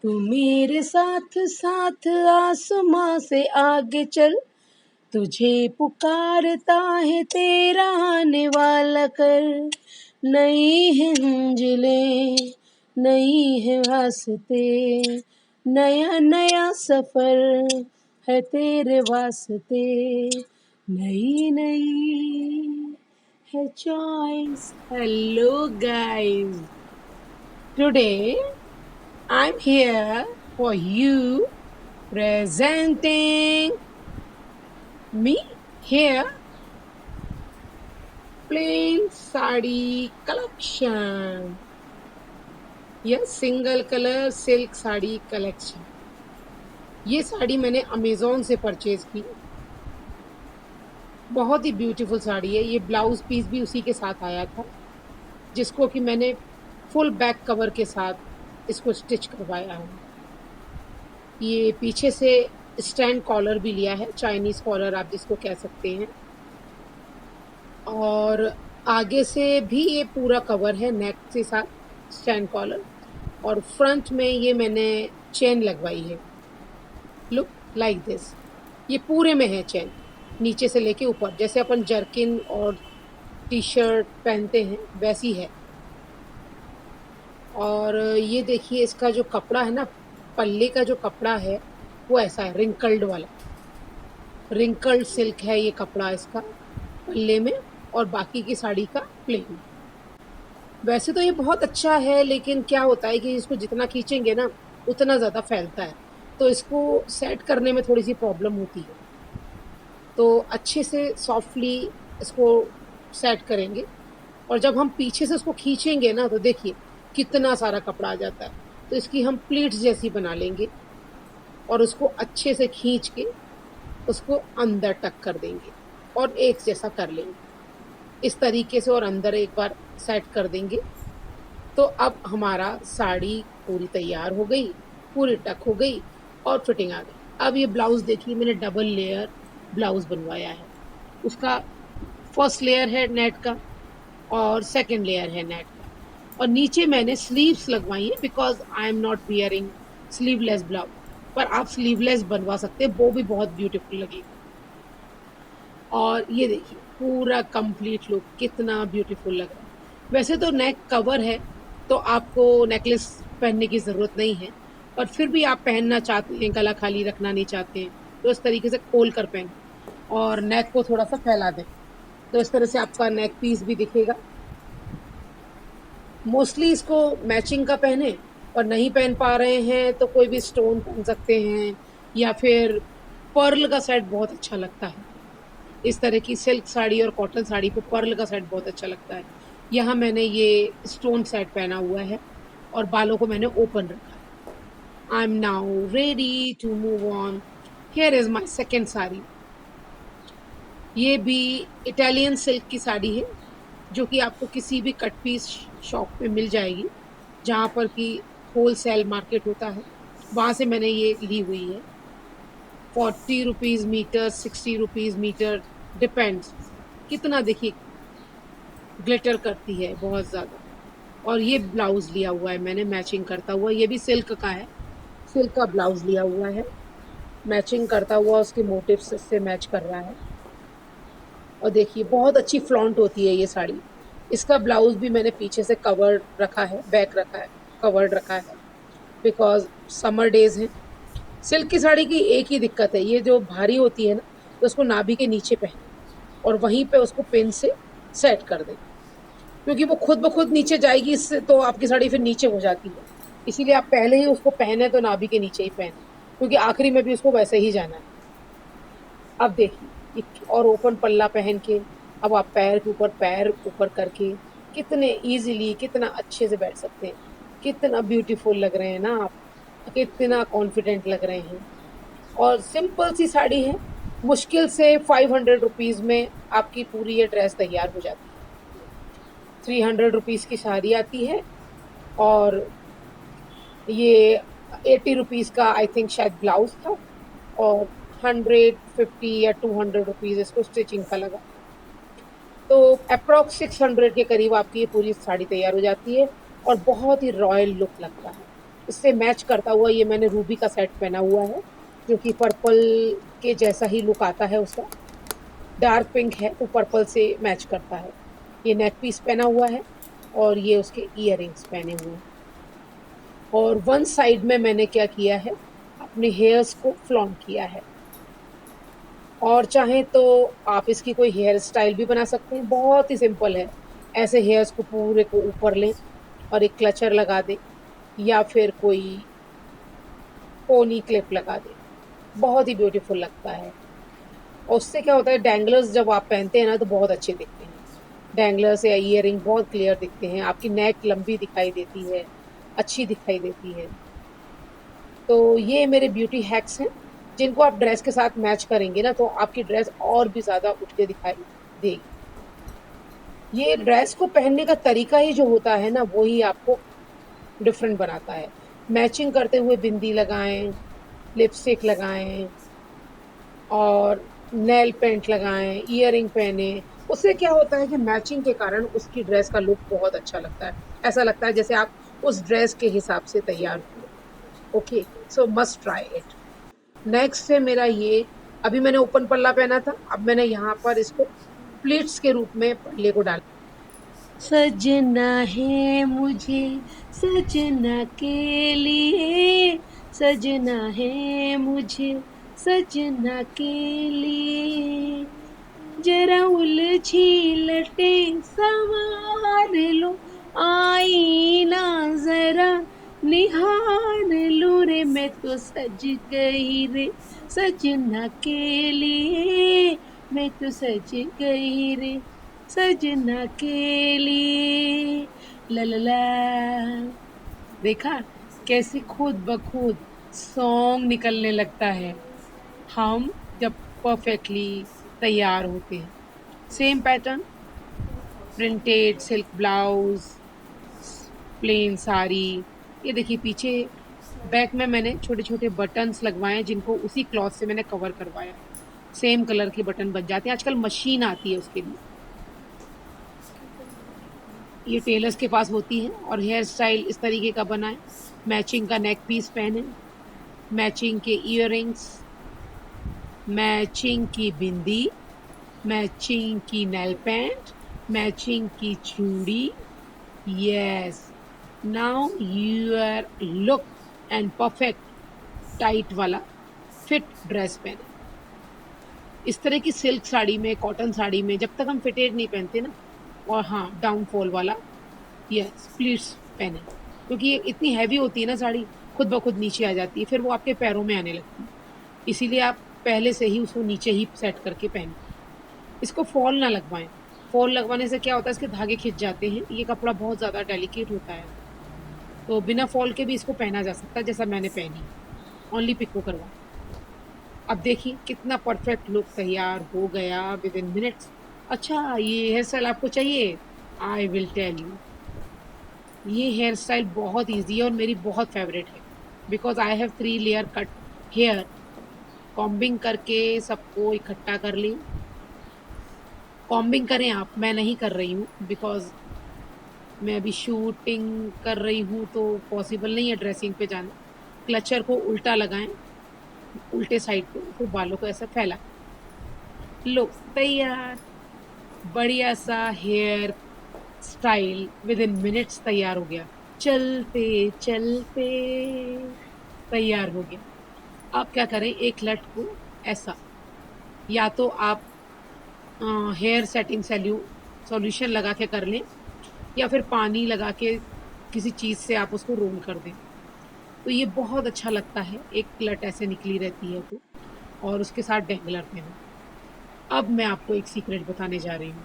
तू मेरे साथ साथ आसमां से आगे चल, तुझे पुकारता है तेरा आने वाला कर। नई है मंजिलें, नई है वास्ते, नया नया सफर है तेरे वास्ते, नई नई है choice. Hello guys, today I'm here for you, presenting me here plain sari collection. यह single colour silk sari collection. ये साड़ी मैंने अमेज़ॉन से परचेज की। बहुत ही ब्यूटीफुल साड़ी है। ये ब्लाउज पीस भी उसी के साथ आया था, जिसको कि मैंने फुल बैक कवर के साथ इसको स्टिच करवाया है। ये पीछे से स्टैंड कॉलर भी लिया है, चाइनीज़ कॉलर आप जिसको कह सकते हैं, और आगे से भी ये पूरा कवर है नेक के साथ स्टैंड कॉलर, और फ्रंट में ये मैंने चेन लगवाई है। लुक लाइक दिस, ये पूरे में है चेन, नीचे से लेके ऊपर, जैसे अपन जर्किन और टी शर्ट पहनते हैं वैसी है। और ये देखिए इसका जो कपड़ा है ना, पल्ले का जो कपड़ा है वो ऐसा है, रिंकल्ड वाला, रिंकल्ड सिल्क है ये कपड़ा इसका पल्ले में, और बाकी की साड़ी का प्लेन। वैसे तो ये बहुत अच्छा है, लेकिन क्या होता है कि इसको जितना खींचेंगे ना उतना ज़्यादा फैलता है, तो इसको सेट करने में थोड़ी सी प्रॉब्लम होती है। तो अच्छे से सॉफ्टली इसको सेट करेंगे, और जब हम पीछे से उसको खींचेंगे ना तो देखिए कितना सारा कपड़ा आ जाता है। तो इसकी हम प्लीट्स जैसी बना लेंगे और उसको अच्छे से खींच के उसको अंदर टक कर देंगे और एक जैसा कर लेंगे इस तरीके से, और अंदर एक बार सेट कर देंगे। तो अब हमारा साड़ी पूरी तैयार हो गई, पूरी टक हो गई और फिटिंग आ गई। अब ये ब्लाउज़ देखिए, मैंने डबल लेयर ब्लाउज़ बनवाया है। उसका फर्स्ट लेयर है नेट का और सेकंड लेयर है नेट का, और नीचे मैंने स्लीव्स लगवाई है because I am not wearing sleeveless blouse, पर आप स्लीवलेस बनवा सकते हैं, वो भी बहुत ब्यूटीफुल लगेगी। और ये देखिए पूरा कंप्लीट लुक कितना ब्यूटीफुल लग रहा है। वैसे तो नेक कवर है तो आपको नेकलेस पहनने की ज़रूरत नहीं है, पर फिर भी आप पहनना चाहते हैं, गला खाली रखना नहीं चाहते हैं, तो इस तरीके से खोल कर पहनें और नेक को थोड़ा सा फैला दें, तो इस तरह से आपका नेक पीस भी दिखेगा। मोस्टली इसको मैचिंग का पहने, और नहीं पहन पा रहे हैं तो कोई भी स्टोन पहन सकते हैं, या फिर पर्ल का सेट बहुत अच्छा लगता है। इस तरह की सिल्क साड़ी और कॉटन साड़ी पे पर्ल का सेट बहुत अच्छा लगता है। यहाँ मैंने ये स्टोन सेट पहना हुआ है और बालों को मैंने ओपन रखा है। I am now ready to move on. Here is my second sari. ये भी इटालियन सिल्क की साड़ी है, जो कि आपको किसी भी कट पीस शॉप पे मिल जाएगी, जहाँ पर कि होल सेल मार्केट होता है, वहाँ से मैंने ये ली हुई है। 40 rupees metre, 60 rupees metre, depends कितना, देखिए ग्लिटर करती है बहुत ज़्यादा। और ये ब्लाउज़ लिया हुआ है मैंने मैचिंग करता हुआ, ये भी सिल्क का है, सिल्क का ब्लाउज़ लिया हुआ है, मैचिंग करता हुआ उसके मोटिव्स से मैच कर रहा है। और देखिए बहुत अच्छी फ्लॉन्ट होती है ये साड़ी। इसका ब्लाउज़ भी मैंने पीछे से कवर्ड रखा है, बैक रखा है, कवर्ड रखा है, बिकॉज़ समर डेज़ हैं। सिल्क की साड़ी की एक ही दिक्कत है, ये जो भारी होती है ना, तो उसको नाभि के नीचे पहने और वहीं पे उसको पिन से सेट कर दें, क्योंकि वो खुद ब खुद नीचे जाएगी, इससे तो आपकी साड़ी फिर नीचे हो जाती है। इसीलिए आप पहले ही उसको पहने तो नाभि के नीचे ही पहने, क्योंकि आखिरी में भी उसको वैसे ही जाना है। अब देखिए एक और ओपन पल्ला पहन के, अब आप पैर ऊपर करके कितने ईज़िली, कितना अच्छे से बैठ सकते हैं। कितना ब्यूटीफुल लग रहे हैं ना आप, कितना कॉन्फिडेंट लग रहे हैं। और सिंपल सी साड़ी है, मुश्किल से 500 रुपीज़ में आपकी पूरी ये ड्रेस तैयार हो जाती है। 300 रुपीज़ की साड़ी आती है, और ये 80 रुपीज़ का आई थिंक शायद ब्लाउज़ था, और 150 या 200 रुपीज़ इसको स्टिचिंग का लगा। तो अप्रॉक्स 600 के करीब आपकी ये पूरी साड़ी तैयार हो जाती है, और बहुत ही रॉयल लुक लगता है। इससे मैच करता हुआ ये मैंने रूबी का सेट पहना हुआ है, जो कि पर्पल के जैसा ही लुक आता है उसका। डार्क पिंक है तो पर्पल से मैच करता है। ये नेक पीस पहना हुआ है और ये उसके इयररिंग्स पहने हुए हैं। और वन साइड में मैंने क्या किया है, अपने हेयर्स को फ्लॉन्ट किया है। और चाहें तो आप इसकी कोई हेयर स्टाइल भी बना सकते हैं, बहुत ही सिंपल है। ऐसे हेयर्स को पूरे को ऊपर लें और एक क्लचर लगा दें, या फिर कोई पोनी क्लिप लगा दें, बहुत ही ब्यूटीफुल लगता है। और उससे क्या होता है, डैंगलर्स जब आप पहनते हैं ना तो बहुत अच्छे दिखते हैं। डैंगलर्स या ईयरिंग बहुत क्लियर दिखते हैं, आपकी नेक लंबी दिखाई देती है, अच्छी दिखाई देती है। तो ये मेरे ब्यूटी हैक्स हैं, जिनको आप ड्रेस के साथ मैच करेंगे ना तो आपकी ड्रेस और भी ज़्यादा उठ के दिखाई देगी। ये ड्रेस को पहनने का तरीका ही जो होता है ना, वो ही आपको डिफरेंट बनाता है। मैचिंग करते हुए बिंदी लगाएं, लिपस्टिक लगाएं और नेल पेंट लगाएं, ईयरिंग पहने। उससे क्या होता है कि मैचिंग के कारण उसकी ड्रेस का लुक बहुत अच्छा लगता है। ऐसा लगता है जैसे आप उस ड्रेस के हिसाब से तैयार हुए। Okay, so must try it. Next है मेरा ये, अभी मैंने ओपन पल्ला पहना था, अब मैंने यहाँ पर इसको प्लीट्स के रूप में पल्ले को डाला। सजना है मुझे सजना के लिए, सजना है मुझे सजना के लिए, जरा उलझी लटें संवार लो, आईना जरा निहार लूं रे, मैं तो सज गई रे सजना के लिए, मैं तो सज गई रे सजना के लिए। ला ला ला। देखा कैसे खुद ब खुद सॉन्ग निकलने लगता है हम जब परफेक्टली तैयार होते हैं। Same pattern, printed silk blouse, plain sari. ये देखिए पीछे बैक में मैंने छोटे छोटे बटन्स लगवाए हैं, जिनको उसी क्लॉथ से मैंने कवर करवाया है। सेम कलर के बटन बन जाते हैं, आजकल मशीन आती है उसके लिए। ये टेलर्स के पास होती है। और हेयर स्टाइल इस तरीके का बनाए, मैचिंग का नेक पीस पहने, मैचिंग के इयररिंग्स, मैचिंग की बिंदी, मैचिंग की नेल पेंट, मैचिंग की चूड़ी। Yes, now your look and perfect tight वाला फिट ड्रेस पहने। इस तरह की सिल्क साड़ी में, कॉटन साड़ी में जब तक हम फिटेड नहीं पहनते ना, और हाँ डाउनफॉल वाला, यस प्लीट्स पहने, क्योंकि ये इतनी हैवी होती है ना साड़ी, खुद ब खुद नीचे आ जाती है, फिर वो आपके पैरों में आने लगती है। इसीलिए आप पहले से ही उसको नीचे ही सेट करके पहने। इसको फॉल ना लगवाएं। फॉल लगवाने से क्या होता है, इसके धागे खिंच जाते हैं। ये कपड़ा बहुत ज़्यादा डेलिकेट होता है, तो बिना फॉल के भी इसको पहना जा सकता है, जैसा मैंने पहनी। ओनली पिको करवा। अब देखिए कितना परफेक्ट लुक तैयार हो गया विद इन मिनट्स। अच्छा, ये हेयर स्टाइल आपको चाहिए? I will tell you. ये हेयर स्टाइल बहुत ईजी है और मेरी बहुत फेवरेट है, because I have 3 layer cut hair. Combing करके सबको इकट्ठा कर ली। कॉम्बिंग करें आप, मैं नहीं कर रही हूँ, बिकॉज मैं अभी शूटिंग कर रही हूँ तो पॉसिबल नहीं है ड्रेसिंग पे जाना। क्लचर को उल्टा लगाएं, उल्टे साइड पे, फिर बालों को ऐसा फैला लो, तैयार। बढ़िया सा hair style within minutes तैयार हो गया, चलते चलते तैयार हो गया। आप क्या करें, एक लट को ऐसा, या तो आप हेयर सेटिंग सॉल्यूशन लगा के कर लें, या फिर पानी लगा के किसी चीज़ से आप उसको रोल कर दें, तो ये बहुत अच्छा लगता है। एक लट ऐसे निकली रहती है तो, और उसके साथ डेंगलर पहनो। अब मैं आपको एक सीक्रेट बताने जा रही हूँ,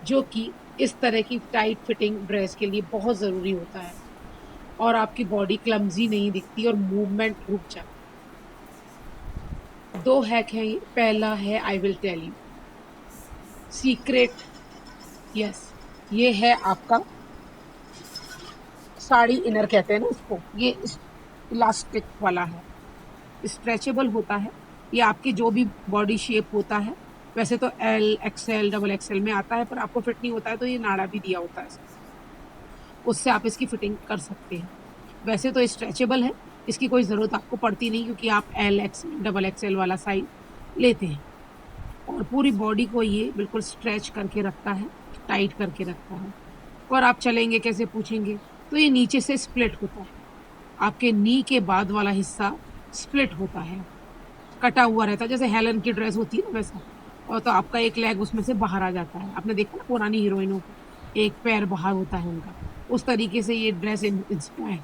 जो कि इस तरह की टाइट फिटिंग ड्रेस के लिए बहुत ज़रूरी होता है, और आपकी बॉडी क्लमजी नहीं दिखती और मूवमेंट रुक जाती। 2 हैक हैं ये। पहला है, I will tell you secret. Yes, ये है आपका साड़ी इनर कहते हैं ना इसको। ये इलास्टिक वाला है, स्ट्रेचेबल होता है। ये आपकी जो भी बॉडी शेप होता है, वैसे तो एल एक्सएल डबल एक्सएल में आता है, पर आपको फिट नहीं होता है तो ये नाड़ा भी दिया होता है, उससे आप इसकी फिटिंग कर सकते हैं। वैसे तो स्ट्रेचेबल है, इसकी कोई ज़रूरत आपको पड़ती नहीं क्योंकि आप एल, एक्सएल, डबल एक्सएल वाला साइज़ लेते हैं। और पूरी बॉडी को ये बिल्कुल स्ट्रेच करके रखता है, टाइट करके रखता है। और आप चलेंगे कैसे पूछेंगे? तो ये नीचे से स्प्लिट होता है। आपके नी के बाद वाला हिस्सा स्प्लिट होता है, कटा हुआ रहता है, जैसे हेलन की ड्रेस होती है ना वैसा। और तो आपका एक लेग उसमें से बाहर आ जाता है। आपने देखा ना पुरानी हीरोइनों को, एक पैर बाहर होता है उनका। उस तरीके से ये ड्रेस इंस्पायर्ड।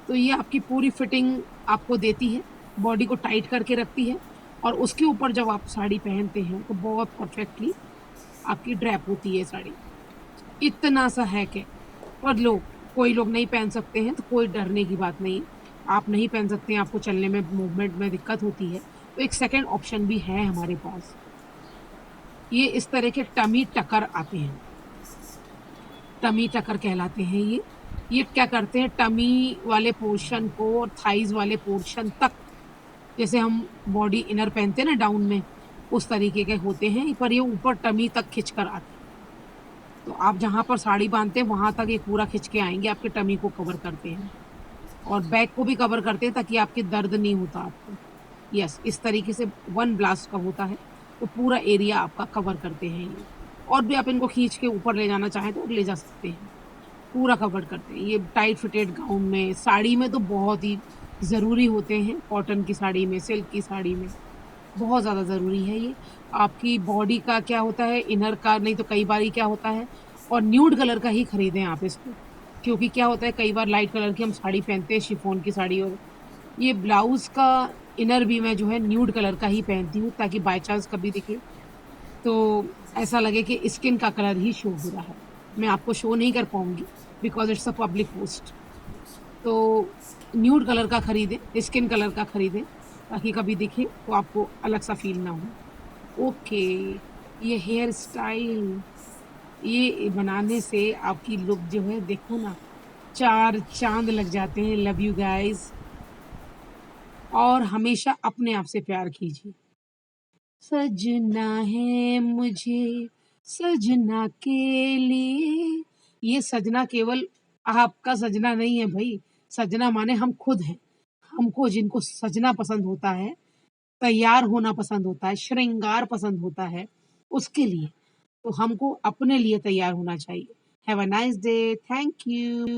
तो ये आपकी पूरी फिटिंग आपको देती है, बॉडी को टाइट करके रखती है और उसके ऊपर जब आप साड़ी पहनते हैं तो बहुत परफेक्टली आपकी ड्रैप होती है साड़ी। इतना सा है कि और लोग कोई लोग नहीं पहन सकते हैं तो कोई डरने की बात नहीं है। आप नहीं पहन सकते हैं, आपको चलने में, मूवमेंट में दिक्कत होती है, तो एक सेकंड ऑप्शन भी है हमारे पास। ये इस तरह के टमी टकर आते हैं, टमी टकर कहलाते हैं ये। ये क्या करते हैं, टमी वाले पोर्शन को और थाइज़ वाले पोर्शन तक, जैसे हम बॉडी इनर पहनते हैं ना डाउन में, उस तरीके के होते हैं, पर ये ऊपर टमी तक खिंच कर आते हैं। तो आप जहाँ पर साड़ी बाँधते हैं वहाँ तक ये पूरा खिंच के आएँगे, आपके टमी को कवर करते हैं और बैक को भी कवर करते हैं ताकि आपके दर्द नहीं होता आपको। यस, इस तरीके से वन ब्लास्ट का होता है, तो पूरा एरिया आपका कवर करते हैं ये। और भी आप इनको खींच के ऊपर ले जाना चाहें तो ले जा सकते हैं, पूरा कवर करते हैं। ये टाइट फिटेड गाउन में, साड़ी में तो बहुत ही ज़रूरी होते हैं, कॉटन की साड़ी में, सिल्क की साड़ी में, बहुत ज़्यादा ज़रूरी है ये। आपकी बॉडी का क्या होता है, इनर का नहीं तो कई बारी क्या होता है, और न्यूड कलर का ही खरीदें आप इसको, क्योंकि क्या होता है कई बार लाइट कलर की हम साड़ी पहनते हैं, शिफॉन की साड़ी, और ये ब्लाउज़ का इनर भी मैं जो है न्यूड कलर का ही पहनती हूँ ताकि बाय चांस कभी दिखे तो ऐसा लगे कि स्किन का कलर ही शो हो रहा है। मैं आपको शो नहीं कर पाऊँगी because it's a public post. तो न्यूड कलर का खरीदें, स्किन कलर का खरीदें ताकि कभी दिखे तो आपको अलग सा फ़ील ना हो। ओके, ये हेयर स्टाइल, ये बनाने से आपकी लुक जो है देखो ना, 4 चाँद लग जाते हैं। लव यू गाइज़, और हमेशा अपने आप से प्यार कीजिए। सजना है मुझे सजना के लिए, ये सजना केवल आपका सजना नहीं है भई, सजना माने हम खुद हैं। हमको जिनको सजना पसंद होता है, तैयार होना पसंद होता है, श्रृंगार पसंद होता है, उसके लिए। तो हमको अपने लिए तैयार होना चाहिए। Have a nice day, thank you.